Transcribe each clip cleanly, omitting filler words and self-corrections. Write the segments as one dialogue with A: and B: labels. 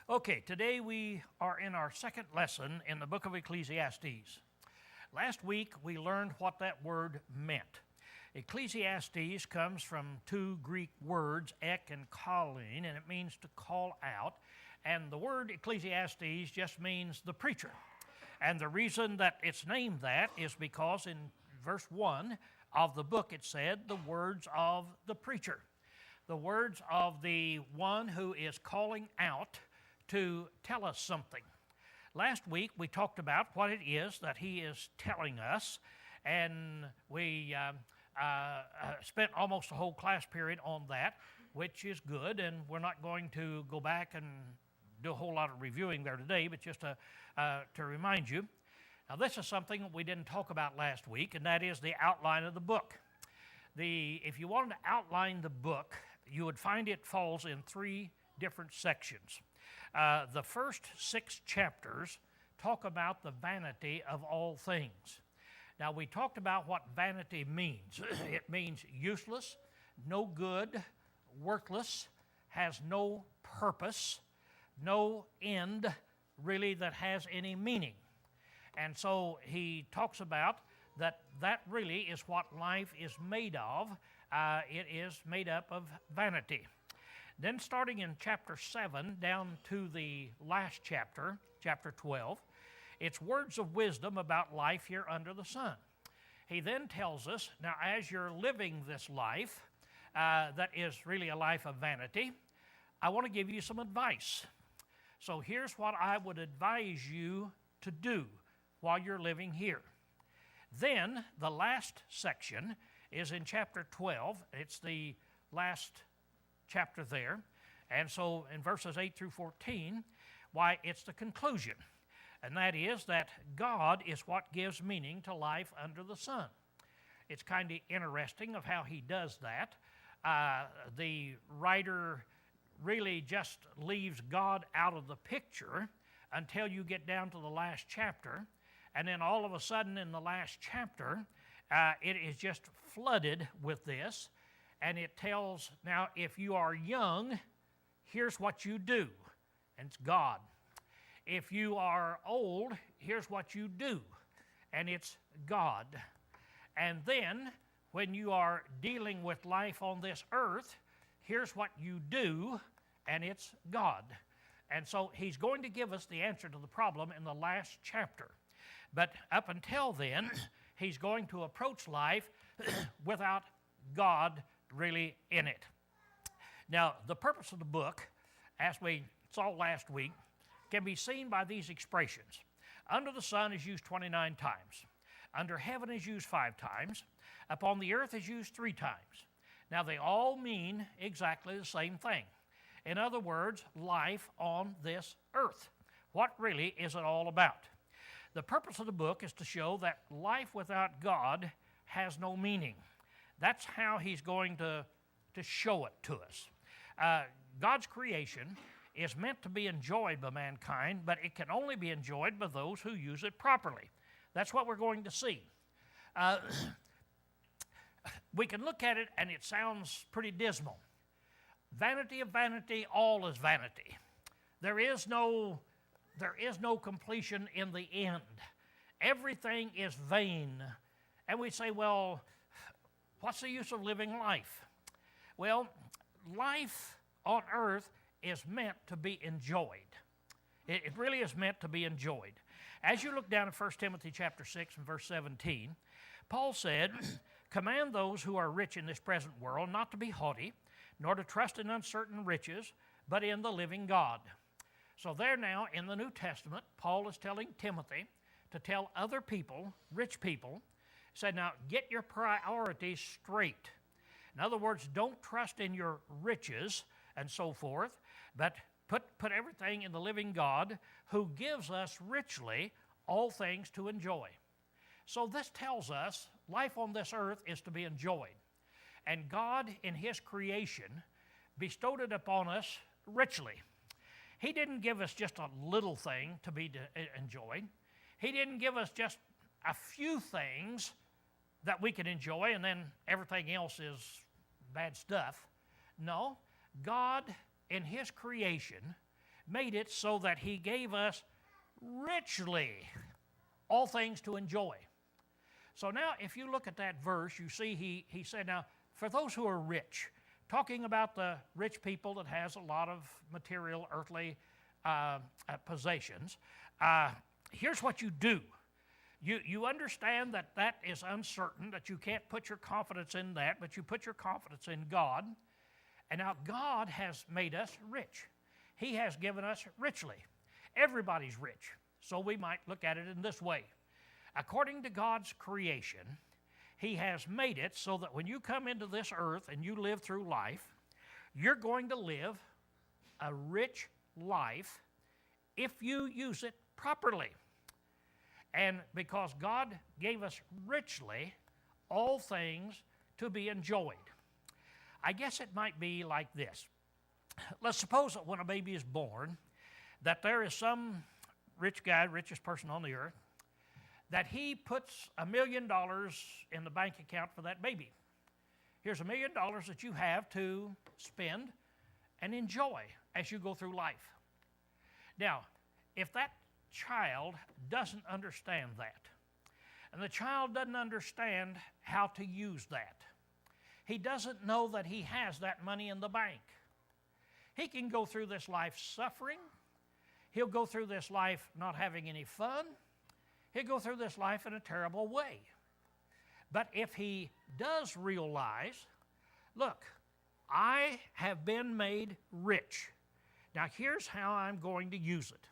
A: Okay, today we are in our second lesson in the book of Ecclesiastes. Last week we learned what that word meant. Ecclesiastes comes from two Greek words, ek and kalin, and it means to call out. And the word Ecclesiastes just means the preacher. And the reason that it's named that is because in verse 1 of the book it said the words of the preacher. The words of the one who is calling out to tell us something. Last week we talked about what it is that he is telling us, and we spent almost a whole class period on that, which is good, and we're not going to go back and do a whole lot of reviewing there today, but just to remind you. Now this is something we didn't talk about last week, and that is the outline of the book. If you wanted to outline the book, you would find it falls in three different sections. The first 6 chapters talk about the vanity of all things. Now, we talked about what vanity means. It means useless, no good, worthless, has no purpose, no end really that has any meaning. And so he talks about that really is what life is made of. It is made up of vanity. Then starting in chapter 7 down to the last chapter, chapter 12, it's words of wisdom about life here under the sun. He then tells us, now as you're living this life, that is really a life of vanity, I want to give you some advice. So here's what I would advise you to do while you're living here. Then the last section is in chapter 12. It's the last chapter there, and so in verses 8 through 14, why it's the conclusion, and that is that God is what gives meaning to life under the sun. It's kind of interesting of how he does that. The writer really just leaves God out of the picture until you get down to the last chapter, and then all of a sudden in the last chapter, it is just flooded with this. And it tells, now, if you are young, here's what you do, and it's God. If you are old, here's what you do, and it's God. And then, when you are dealing with life on this earth, here's what you do, and it's God. And so he's going to give us the answer to the problem in the last chapter. But up until then, he's going to approach life without God really in it. Now, the purpose of the book, as we saw last week, can be seen by these expressions. Under the sun is used 29 times. Under heaven is used 5 times. Upon the earth is used 3 times. Now, they all mean exactly the same thing. In other words, life on this earth. What really is it all about? The purpose of the book is to show that life without God has no meaning. That's how he's going to show it to us. God's creation is meant to be enjoyed by mankind, but it can only be enjoyed by those who use it properly. That's what we're going to see. We can look at it and it sounds pretty dismal. Vanity of vanity, all is vanity. There is no completion in the end. Everything is vain. And we say, well, what's the use of living life? Well, life on earth is meant to be enjoyed. It really is meant to be enjoyed. As you look down at 1 Timothy chapter 6 and verse 17, Paul said, command those who are rich in this present world not to be haughty, nor to trust in uncertain riches, but in the living God. So there now in the New Testament, Paul is telling Timothy to tell other people, rich people, said, now get your priorities straight. In other words, don't trust in your riches and so forth, but put everything in the living God who gives us richly all things to enjoy. So this tells us life on this earth is to be enjoyed. And God in his creation bestowed it upon us richly. He didn't give us just a little thing to be enjoyed. He didn't give us just a few things that we can enjoy and then everything else is bad stuff. No, God in his creation made it so that he gave us richly all things to enjoy. So now if you look at that verse, you see he said, now, for those who are rich, talking about the rich people that has a lot of material, earthly possessions, here's what you do. You understand that that is uncertain, that you can't put your confidence in that, but you put your confidence in God. And now God has made us rich. He has given us richly. Everybody's rich. So we might look at it in this way. According to God's creation, He has made it so that when you come into this earth and you live through life, you're going to live a rich life if you use it properly. And because God gave us richly all things to be enjoyed. I guess it might be like this. Let's suppose that when a baby is born, that there is some rich guy, richest person on the earth, that he puts $1 million in the bank account for that baby. Here's $1 million that you have to spend and enjoy as you go through life. Now, if that child doesn't understand that, and the child doesn't understand how to use that, he doesn't know that he has that money in the bank. He can go through this life suffering. He'll go through this life not having any fun. He'll go through this life in a terrible way. But if he does realize, look, I have been made rich. Now here's how I'm going to use it.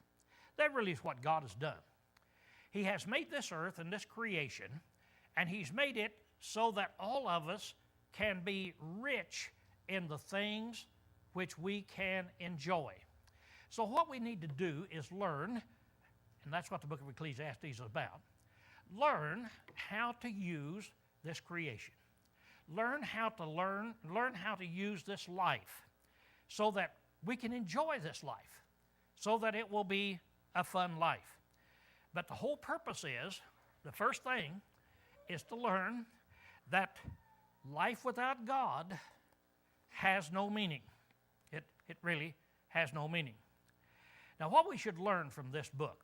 A: That really is what God has done. He has made this earth and this creation, and He's made it so that all of us can be rich in the things which we can enjoy. So what we need to do is learn, and that's what the book of Ecclesiastes is about, learn how to use this creation. Learn how to use this life so that we can enjoy this life, so that it will be a fun life. But the whole purpose is, the first thing is to learn that life without God has no meaning. It really has no meaning. Now, what we should learn from this book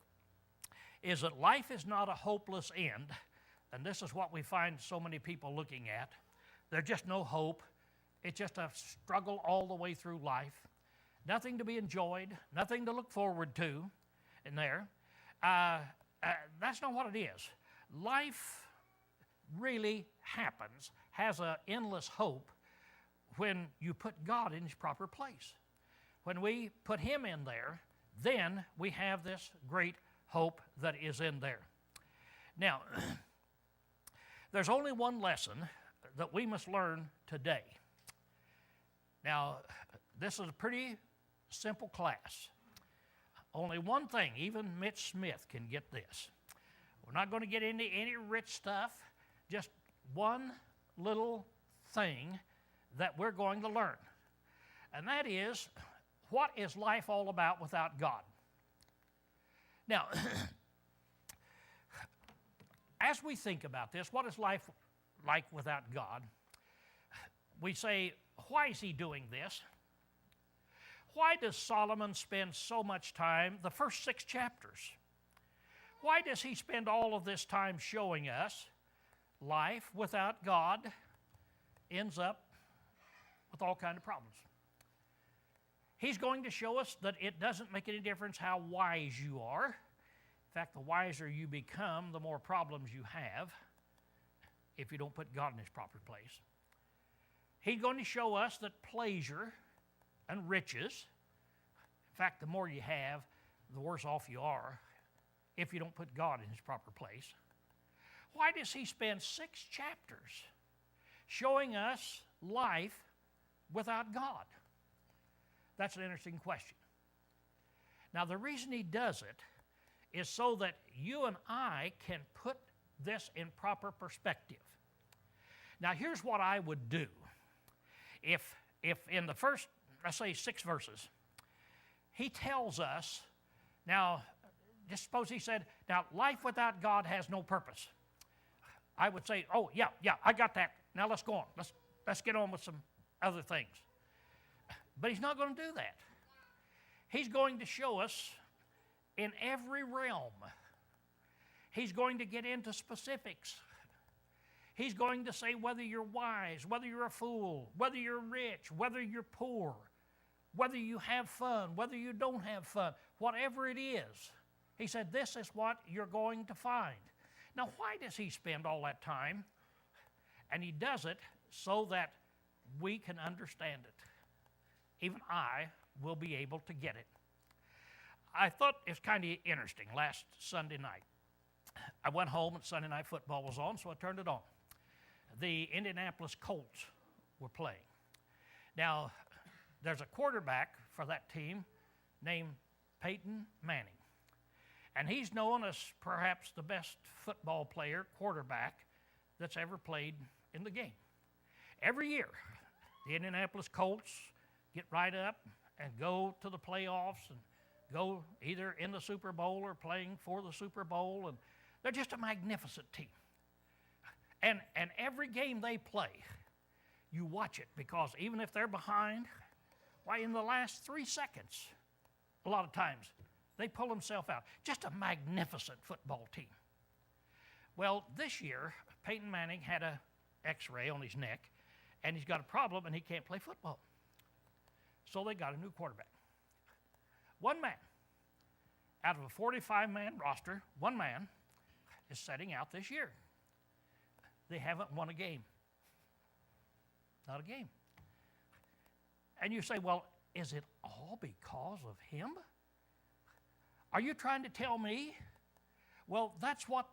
A: is that life is not a hopeless end, and this is what we find so many people looking at. There's just no hope. It's just a struggle all the way through life. Nothing to be enjoyed, nothing to look forward to in there. That's not what it is. Life really happens, has an endless hope when you put God in His proper place. When we put Him in there, then we have this great hope that is in there. Now, there's only one lesson that we must learn today. Now, this is a pretty simple class. Only one thing, even Mitch Smith can get this. We're not going to get into any rich stuff, just one little thing that we're going to learn. And that is, what is life all about without God? Now, as we think about this, what is life like without God? We say, why is He doing this? Why does Solomon spend so much time, the first 6 chapters? Why does he spend all of this time showing us life without God ends up with all kinds of problems? He's going to show us that it doesn't make any difference how wise you are. In fact, the wiser you become, the more problems you have if you don't put God in His proper place. He's going to show us that pleasure and riches, in fact, the more you have, the worse off you are if you don't put God in His proper place. Why does He spend 6 chapters showing us life without God? That's an interesting question. Now, the reason He does it is so that you and I can put this in proper perspective. Now, here's what I would do. If in the first, let's say, 6 verses, He tells us, now, just suppose He said, now, life without God has no purpose. I would say, oh, yeah, I got that. Now, let's go on. Let's get on with some other things. But He's not going to do that. He's going to show us in every realm. He's going to get into specifics. He's going to say whether you're wise, whether you're a fool, whether you're rich, whether you're poor, whether you have fun, whether you don't have fun, whatever it is. He said, this is what you're going to find. Now, why does he spend all that time? And he does it so that we can understand it. Even I will be able to get it. I thought it was kind of interesting last Sunday night. I went home and Sunday night football was on, so I turned it on. The Indianapolis Colts were playing. Now, there's a quarterback for that team named Peyton Manning. And he's known as perhaps the best football player, quarterback, that's ever played in the game. Every year, the Indianapolis Colts get right up and go to the playoffs and go either in the Super Bowl or playing for the Super Bowl, and they're just a magnificent team. And every game they play, you watch it, because even if they're behind, why, in the last 3 seconds, a lot of times, they pull themselves out. Just a magnificent football team. Well, this year, Peyton Manning had an x-ray on his neck, and he's got a problem, and he can't play football. So they got a new quarterback. One man, out of a 45-man roster, one man is setting out this year. They haven't won a game. Not a game. And you say, well, is it all because of him? Are you trying to tell me? Well, that's what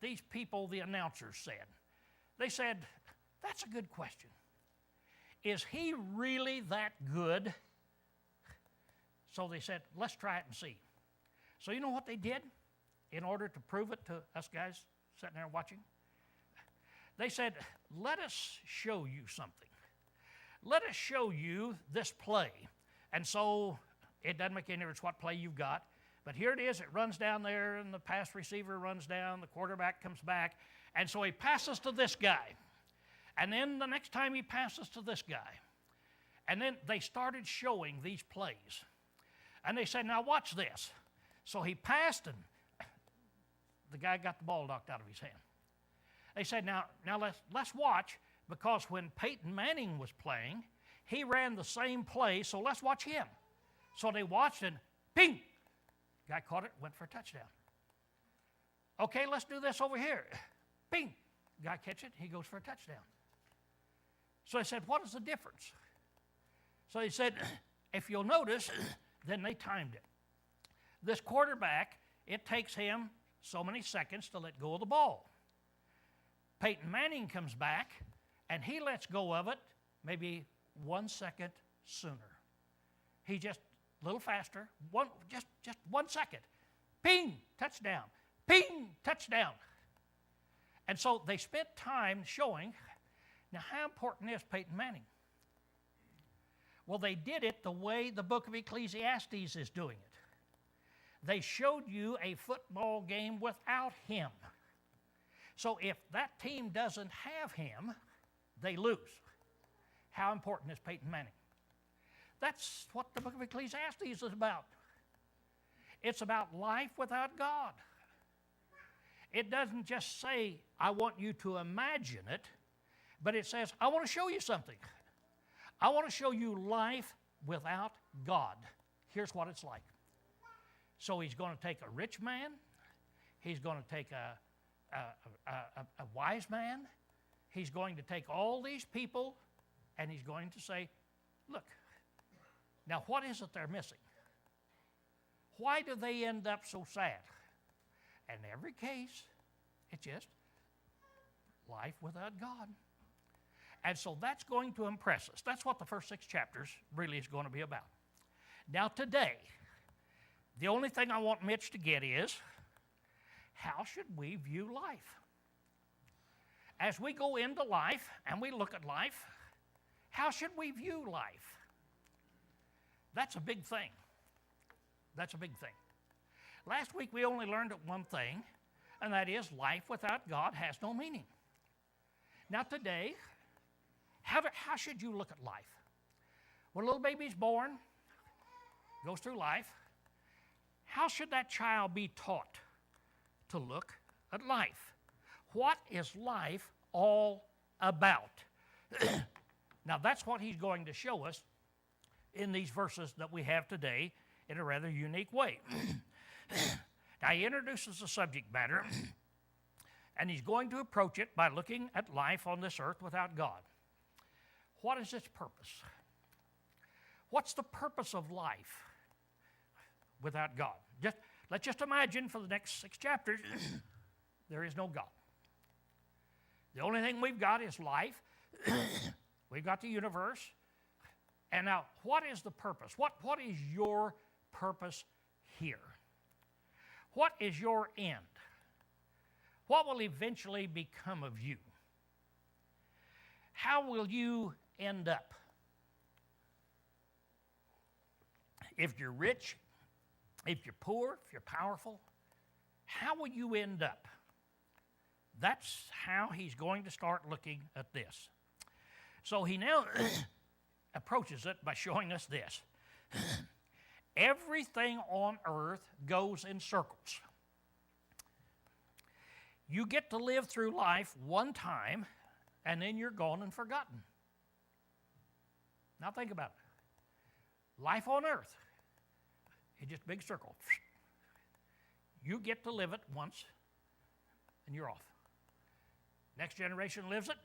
A: these people, the announcers, said. They said, that's a good question. Is he really that good? So they said, let's try it and see. So you know what they did in order to prove it to us guys sitting there watching? They said, let us show you something. Let us show you this play. And so it doesn't make any difference what play you've got. But here it is. It runs down there, and the pass receiver runs down. The quarterback comes back. And so he passes to this guy. And then the next time he passes to this guy. And then they started showing these plays. And they said, now watch this. So he passed, and the guy got the ball knocked out of his hand. They said, now let's watch, because when Peyton Manning was playing, he ran the same play, so let's watch him. So they watched, and ping! Guy caught it, went for a touchdown. Okay, let's do this over here. Ping! Guy catch it, he goes for a touchdown. So they said, what is the difference? So he said, if you'll notice, then they timed it. This quarterback, it takes him so many seconds to let go of the ball. Peyton Manning comes back, and he lets go of it maybe 1 second sooner. He just a little faster, just 1 second. Ping, touchdown. Ping, touchdown. And so they spent time showing, now how important is Peyton Manning? Well, they did it the way the book of Ecclesiastes is doing it. They showed you a football game without him. So if that team doesn't have him, they lose. How important is Peyton Manning? That's what the book of Ecclesiastes is about. It's about life without God. It doesn't just say, I want you to imagine it, but it says, I want to show you something. I want to show you life without God. Here's what it's like. So he's going to take a rich man. He's going to take a wise man. He's going to take all these people, and he's going to say, look, now what is it they're missing? Why do they end up so sad? And in every case, it's just life without God. And so that's going to impress us. That's what the first 6 chapters really is going to be about. Now today, the only thing I want Mitch to get is, how should we view life? As we go into life and we look at life, how should we view life? That's a big thing. That's a big thing. Last week we only learned one thing, and that is life without God has no meaning. Now today, how should you look at life? When a little baby's born, goes through life, how should that child be taught to look at life? What is life all about? Now, that's what he's going to show us in these verses that we have today in a rather unique way. Now, he introduces the subject matter, and he's going to approach it by looking at life on this earth without God. What is its purpose? What's the purpose of life without God? Let's just imagine for the next 6 chapters, there is no God. The only thing we've got is life. We've got the universe. And now, what is the purpose? What is your purpose here? What is your end? What will eventually become of you? How will you end up? If you're rich, if you're poor, if you're powerful, how will you end up? That's how he's going to start looking at this. So he now approaches it by showing us this. Everything on earth goes in circles. You get to live through life one time, and then you're gone and forgotten. Now think about it. Life on earth is just a big circle. You get to live it once, and you're off. Next generation lives it,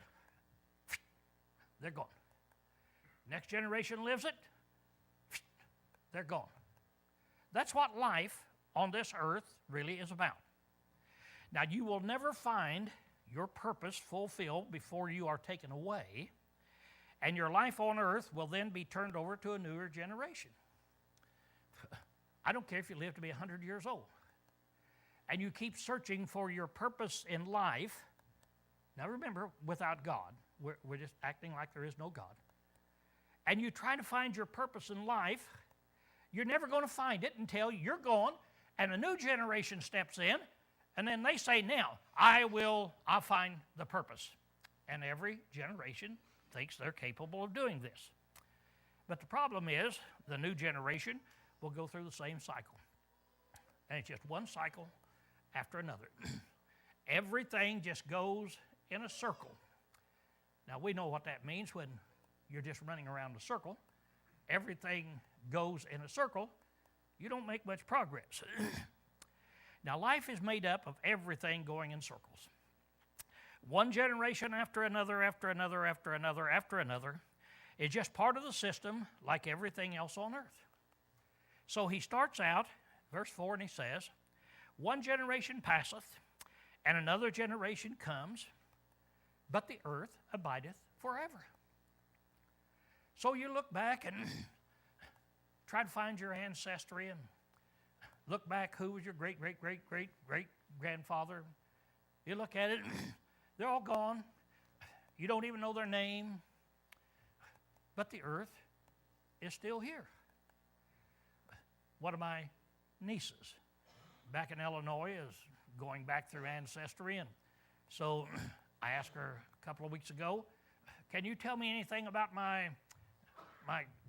A: they're gone. Next generation lives it, they're gone. That's what life on this earth really is about. Now, you will never find your purpose fulfilled before you are taken away, and your life on earth will then be turned over to a newer generation. I don't care if you live to be 100 years old, and you keep searching for your purpose in life. Now remember, without God, we're just acting like there is no God. And you try to find your purpose in life, you're never going to find it until you're gone and a new generation steps in, and then they say, now, I'll find the purpose. And every generation thinks they're capable of doing this. But the problem is, the new generation will go through the same cycle. And it's just one cycle after another. Everything just goes in a circle. Now, we know what that means when you're just running around a circle. Everything goes in a circle. You don't make much progress. Now, life is made up of everything going in circles. One generation after another, after another, after another, after another is just part of the system like everything else on earth. So he starts out, verse 4, and he says, one generation passeth, and another generation comes, but the earth abideth forever. So you look back and try to find your ancestry and look back who was your great-great-great-great-great-grandfather. You look at it, they're all gone. You don't even know their name. But the earth is still here. One of my nieces back in Illinois is going back through ancestry, and so I asked her a couple of weeks ago, can you tell me anything about my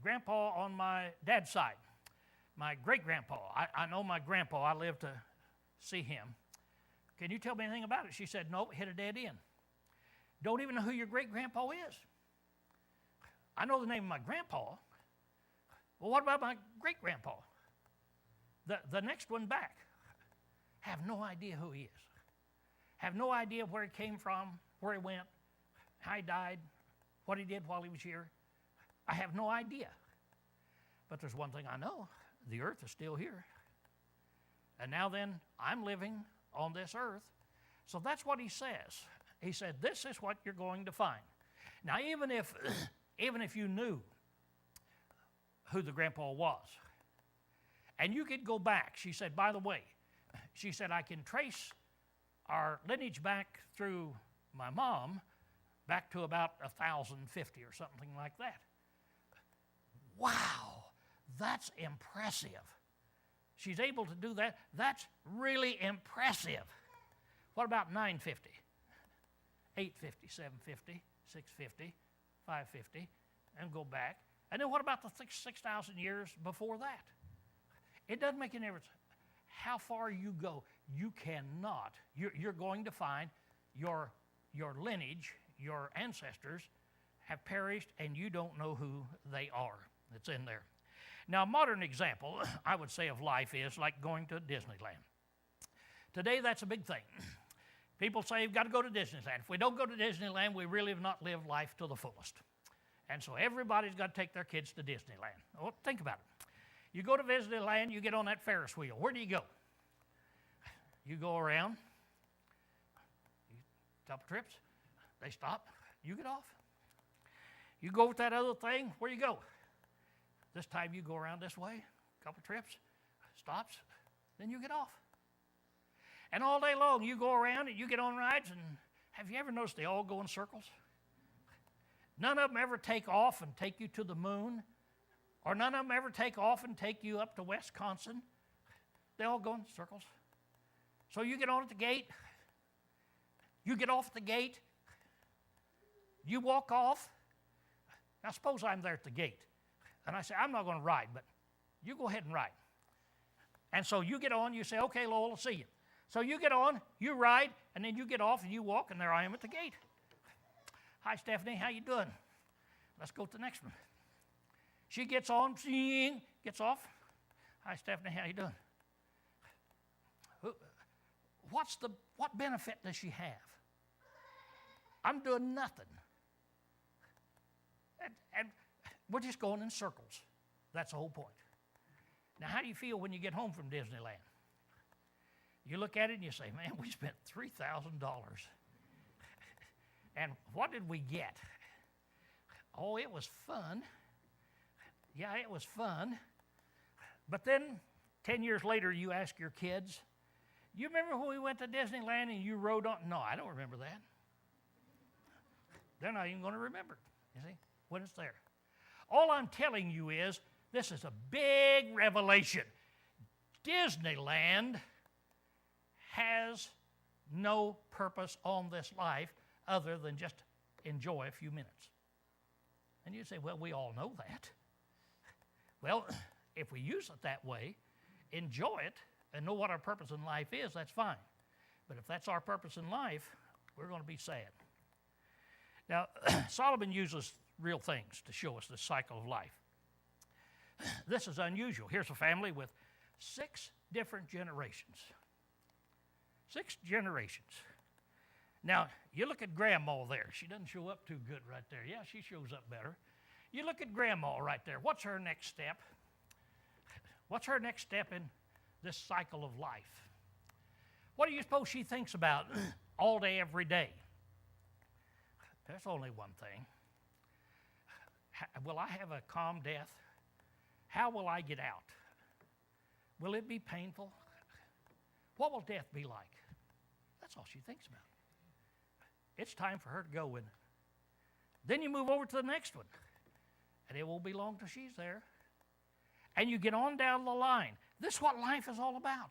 A: grandpa on my dad's side? My great-grandpa. I know my grandpa. I lived to see him. Can you tell me anything about it? She said, nope, hit a dead end. Don't even know who your great-grandpa is. I know the name of my grandpa. Well, what about my great-grandpa? The next one back. Have no idea who he is. Have no idea where he came from, where he went, how he died, what he did while he was here. I have no idea. But there's one thing I know. The earth is still here. And now then, I'm living on this earth. So that's what he says. He said, this is what you're going to find. Now, even if you knew who the grandpa was, and you could go back, she said, by the way, she said, I can trace our lineage back through my mom back to about 1,050 or something like that. Wow, that's impressive. She's able to do that. That's really impressive. What about 950? 850, 750, 650, 550, and go back. And then what about the 6,000 years before that? It doesn't make any difference how far you go. You cannot. You're going to find your lineage, your ancestors have perished, and you don't know who they are. It's in there. Now, a modern example, I would say, of life is like going to Disneyland. Today, that's a big thing. People say you've got to go to Disneyland. If we don't go to Disneyland, we really have not lived life to the fullest. And so everybody's got to take their kids to Disneyland. Well, think about it. You go to Disneyland, you get on that Ferris wheel. Where do you go? You go around, a couple trips, they stop, you get off. You go with that other thing, where you go? This time you go around this way, a couple trips, stops, then you get off. And all day long you go around and you get on rides, and have you ever noticed they all go in circles? None of them ever take off and take you to the moon, or none of them ever take off and take you up to Wisconsin. They all go in circles. So you get on at the gate, you get off at the gate, you walk off. Now suppose I'm there at the gate, and I say, I'm not going to ride, but you go ahead and ride. And so you get on, you say, okay, Lowell, I'll see you. So you get on, you ride, and then you get off and you walk, and there I am at the gate. Hi, Stephanie, how you doing? Let's go to the next one. She gets on, gets off. Hi, Stephanie, how you doing? What benefit does she have? I'm doing nothing. And we're just going in circles. That's the whole point. Now, how do you feel when you get home from Disneyland? You look at it and you say, man, we spent $3,000. And what did we get? Oh, it was fun. Yeah, it was fun. But then 10 years later, you ask your kids, you remember when we went to Disneyland and you rode on? No, I don't remember that. They're not even going to remember it, you see, when it's there. All I'm telling you is this is a big revelation. Disneyland has no purpose on this life other than just enjoy a few minutes. And you say, well, we all know that. Well, if we use it that way, enjoy it, and know what our purpose in life is, that's fine. But if that's our purpose in life, we're going to be sad. Now, Solomon uses real things to show us this cycle of life. This is unusual. Here's a family with 6 different generations. 6 generations. Now, you look at Grandma there. She doesn't show up too good right there. Yeah, she shows up better. You look at Grandma right there. What's her next step? What's her next step in this cycle of life? What do you suppose she thinks about all day, every day? There's only one thing. Will I have a calm death? How will I get out? Will it be painful? What will death be like? That's all she thinks about. It's time for her to go, isn't it? Then you move over to the next one, and it won't be long till she's there. And you get on down the line. This is what life is all about.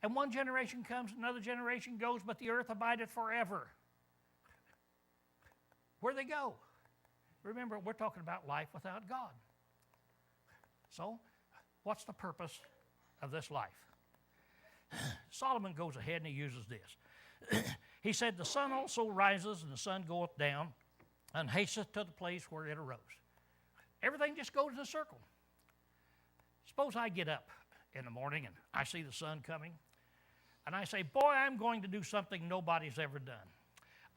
A: And one generation comes, another generation goes, but the earth abideth forever. Where they go? Remember, we're talking about life without God. So, what's the purpose of this life? Solomon goes ahead and he uses this. He said, the sun also rises and the sun goeth down and hasteth to the place where it arose. Everything just goes in a circle. Suppose I get up in the morning and I see the sun coming, and I say, boy, I'm going to do something nobody's ever done.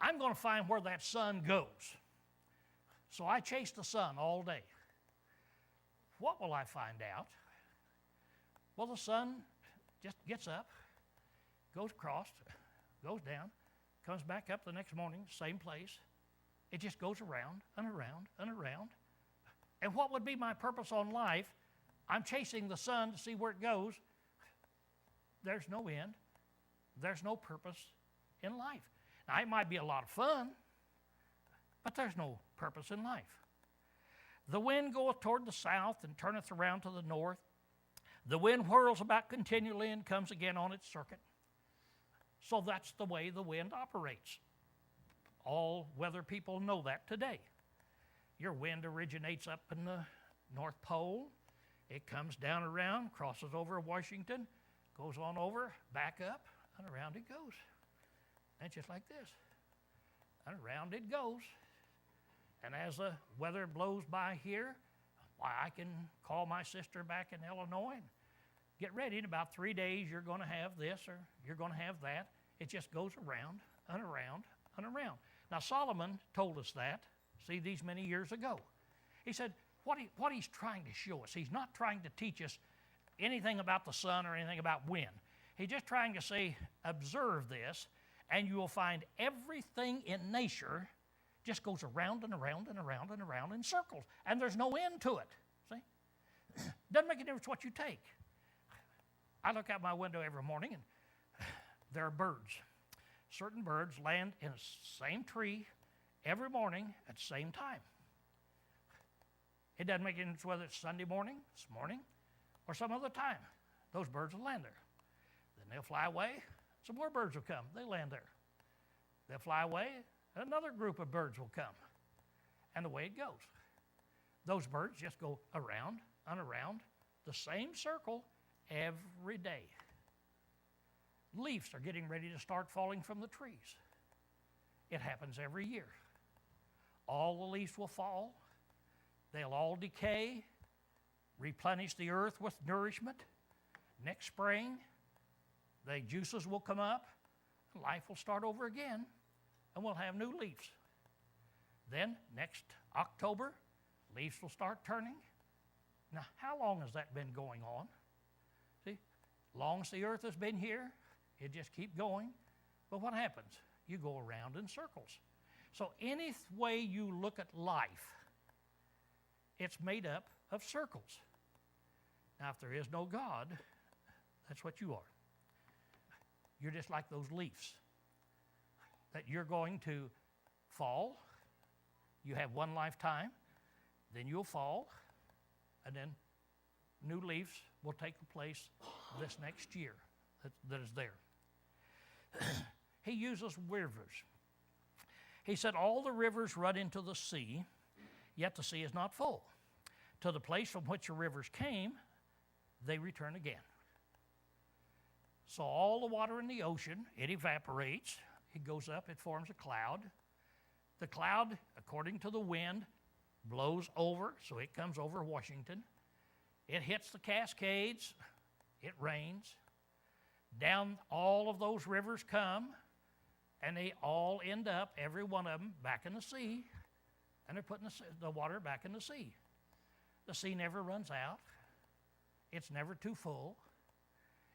A: I'm going to find where that sun goes. So I chase the sun all day. What will I find out? Well, the sun just gets up, goes across, goes down, comes back up the next morning, same place. It just goes around and around and around. And what would be my purpose on life? I'm chasing the sun to see where it goes. There's no end. There's no purpose in life. Now, it might be a lot of fun, but there's no purpose in life. The wind goeth toward the south and turneth around to the north. The wind whirls about continually and comes again on its circuit. So that's the way the wind operates. All weather people know that today. Your wind originates up in the North Pole, It comes down around, crosses over Washington, goes on over, back up, and around it goes. And just like this. And around it goes. And as the weather blows by here, why, I can call my sister back in Illinois and get ready. In about 3 days, you're going to have this or you're going to have that. It just goes around and around and around. Now, Solomon told us that, see, these many years ago. He said, what he's trying to show us, he's not trying to teach us anything about the sun or anything about wind. He's just trying to say, observe this, and you will find everything in nature just goes around and around and around and around in circles, and there's no end to it. See? Doesn't make a difference what you take. I look out my window every morning, and there are birds. Certain birds land in the same tree every morning at the same time. It doesn't make any difference whether it's Sunday morning, this morning, or some other time. Those birds will land there. Then they'll fly away. Some more birds will come. They land there. They'll fly away. Another group of birds will come. And the way it goes. Those birds just go around and around the same circle every day. Leaves are getting ready to start falling from the trees. It happens every year. All the leaves will fall. They'll all decay, replenish the earth with nourishment. Next spring, the juices will come up, and life will start over again, and we'll have new leaves. Then, next October, leaves will start turning. Now, how long has that been going on? See, long as the earth has been here, it just keeps going. But what happens? You go around in circles. So any way you look at life, it's made up of circles. Now, if there is no God, that's what you are. You're just like those leaves, that you're going to fall. You have one lifetime, then you'll fall, and then new leaves will take the place this next year that is there. He uses rivers. He said, all the rivers run into the sea, yet the sea is not full. To the place from which the rivers came, they return again. So all the water in the ocean, it evaporates. It goes up, it forms a cloud. The cloud, according to the wind, blows over, so it comes over Washington. It hits the Cascades. It rains. Down all of those rivers come, and they all end up, every one of them, back in the sea, and they're putting the water back in the sea. The sea never runs out. It's never too full.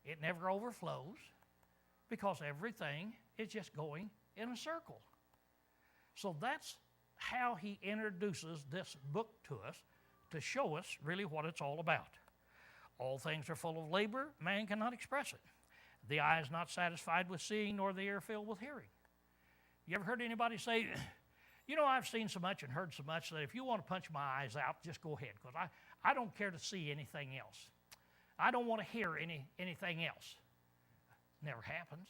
A: It never overflows, because everything is just going in a circle. So that's how he introduces this book to us, to show us really what it's all about. All things are full of labor, man cannot express it. The eye is not satisfied with seeing, nor the ear filled with hearing. You ever heard anybody say, you know, I've seen so much and heard so much that if you want to punch my eyes out, just go ahead, because I don't care to see anything else. I don't want to hear anything else. Never happens.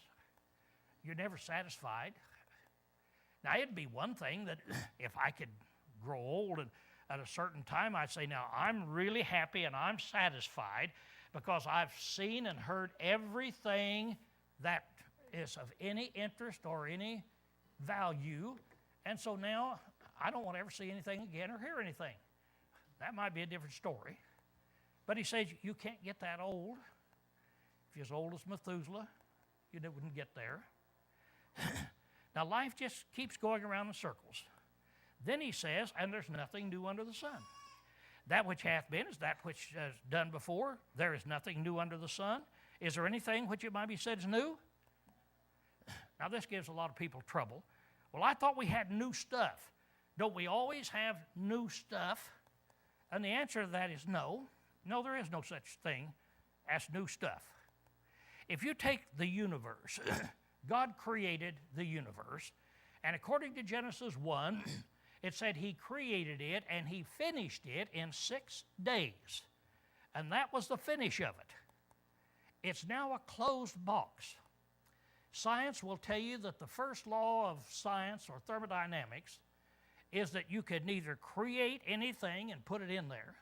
A: You're never satisfied. Now, it'd be one thing that if I could grow old and at a certain time, I'd say, now, I'm really happy and I'm satisfied because I've seen and heard everything that is of any interest or any value, and so now I don't want to ever see anything again or hear anything. That might be a different story. But he says you can't get that old. If you're as old as Methuselah, you wouldn't get there. Now, life just keeps going around in circles. Then he says, and there's nothing new under the sun. That which hath been is that which is done before. There is nothing new under the sun. Is there anything which it might be said is new? Now, this gives a lot of people trouble. Well, I thought we had new stuff. Don't we always have new stuff? And the answer to that is no. No, there is no such thing as new stuff. If you take the universe, God created the universe, and according to Genesis 1, it said he created it and he finished it in 6 days. And that was the finish of it. It's now a closed box. Science will tell you that the first law of science or thermodynamics is that you could neither create anything and put it in there,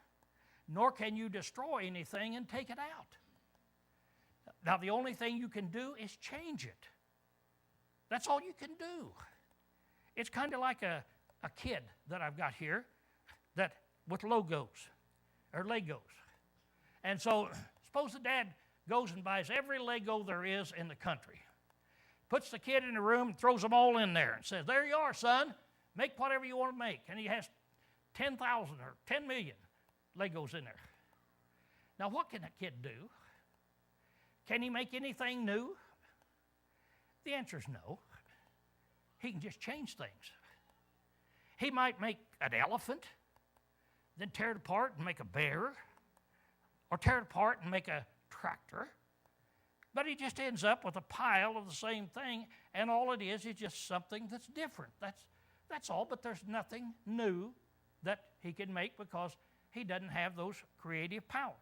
A: nor can you destroy anything and take it out. Now, the only thing you can do is change it. That's all you can do. It's kind of like a kid that I've got here that with Legos. And so suppose the dad goes and buys every Lego there is in the country, puts the kid in the room and throws them all in there and says, there you are, son, make whatever you want to make. And he has 10,000 or 10 million Legos in there. Now, what can a kid do? Can he make anything new? The answer is no. He can just change things. He might make an elephant, then tear it apart and make a bear, or tear it apart and make a tractor. But he just ends up with a pile of the same thing, and all it is just something that's different. That's all, but there's nothing new that he can make because he doesn't have those creative powers.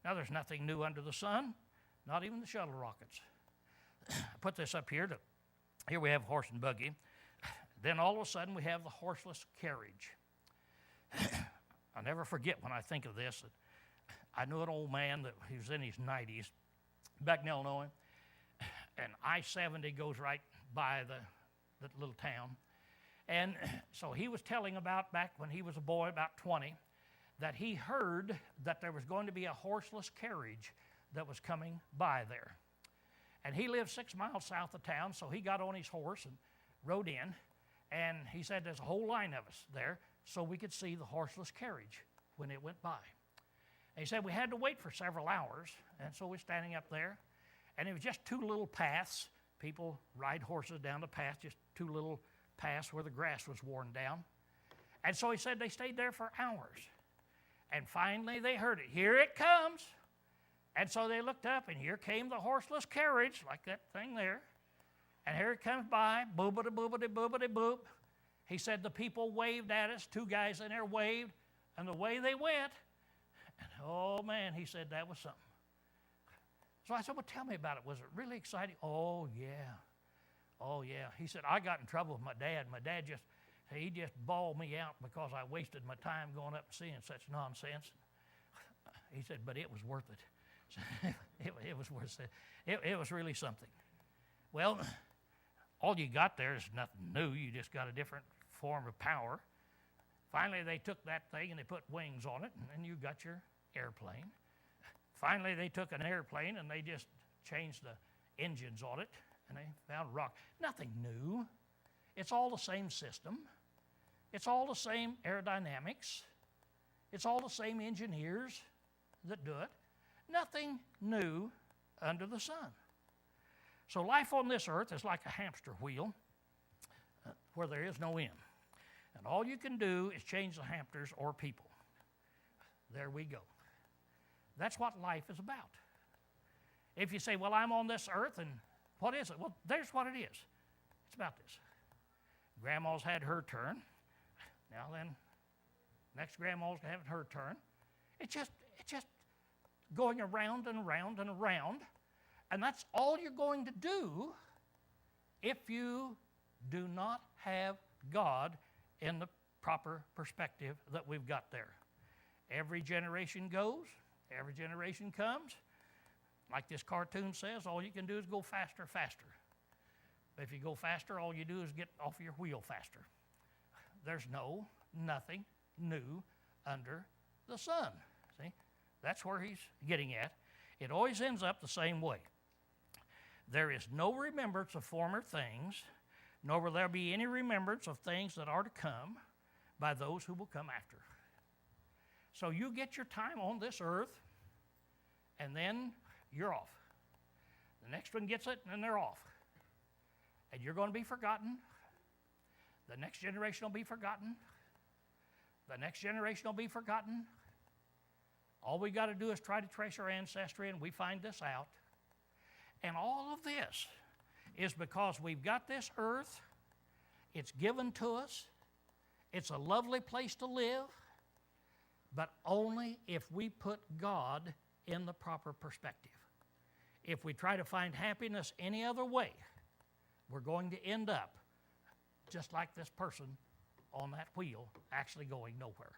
A: Now, there's nothing new under the sun, not even the shuttle rockets. I put this up here. Here we have horse and buggy. Then all of a sudden we have the horseless carriage. I'll never forget when I think of this. I knew an old man that he was in his 90s back in Illinois, and I-70 goes right by the little town. And so he was telling about back when he was a boy, about 20, that he heard that there was going to be a horseless carriage that was coming by there. And he lived 6 miles south of town, so he got on his horse and rode in. And he said there's a whole line of us there so we could see the horseless carriage when it went by. And he said we had to wait for several hours, and so we're standing up there. And it was just two little paths. People ride horses down the path, just two little paths where the grass was worn down. And so he said they stayed there for hours. And finally they heard it. Here it comes. And so they looked up, and here came the horseless carriage, like that thing there. And here it comes by, boobity, boobity, boobity, boop. He said the people waved at us. Two guys in there waved, and the way they went, and oh man, he said that was something. So I said, well, tell me about it. Was it really exciting? Oh, yeah. Oh, yeah. He said, I got in trouble with my dad. My dad he just bawled me out because I wasted my time going up and seeing such nonsense. He said, but it was worth it. It was worth it. It was really something. Well, all you got there is nothing new. You just got a different form of power. Finally, they took that thing and they put wings on it, and then you got your airplane. Finally, they took an airplane and they just changed the engines on it, and they found rock. Nothing new. It's all the same system. It's all the same aerodynamics. It's all the same engineers that do it. Nothing new under the sun. So life on this earth is like a hamster wheel where there is no end. And all you can do is change the hamsters or people. There we go. That's what life is about. If you say, well, I'm on this earth, and what is it? Well, there's what it is. It's about this. Grandma's had her turn. Now then, next grandma's having her turn. It's just going around and around and around. And that's all you're going to do if you do not have God in the proper perspective that we've got there. Every generation goes, every generation comes. Like this cartoon says, all you can do is go faster, faster. But if you go faster, all you do is get off your wheel faster. There's nothing new under the sun. See? That's where he's getting at. It always ends up the same way. There is no remembrance of former things, nor will there be any remembrance of things that are to come by those who will come after. So you get your time on this earth, and then you're off. The next one gets it, and then they're off. And you're going to be forgotten. The next generation will be forgotten. The next generation will be forgotten. All we got to do is try to trace our ancestry, and we find this out. And all of this is because we've got this earth. It's given to us. It's a lovely place to live, but only if we put God in the proper perspective. If we try to find happiness any other way, we're going to end up just like this person on that wheel, actually going nowhere.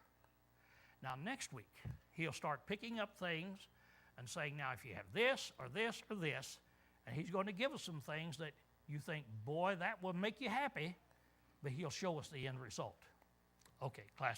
A: Now, next week, he'll start picking up things and saying, now, if you have this or this or this, and he's going to give us some things that you think, boy, that will make you happy, but he'll show us the end result. Okay, class.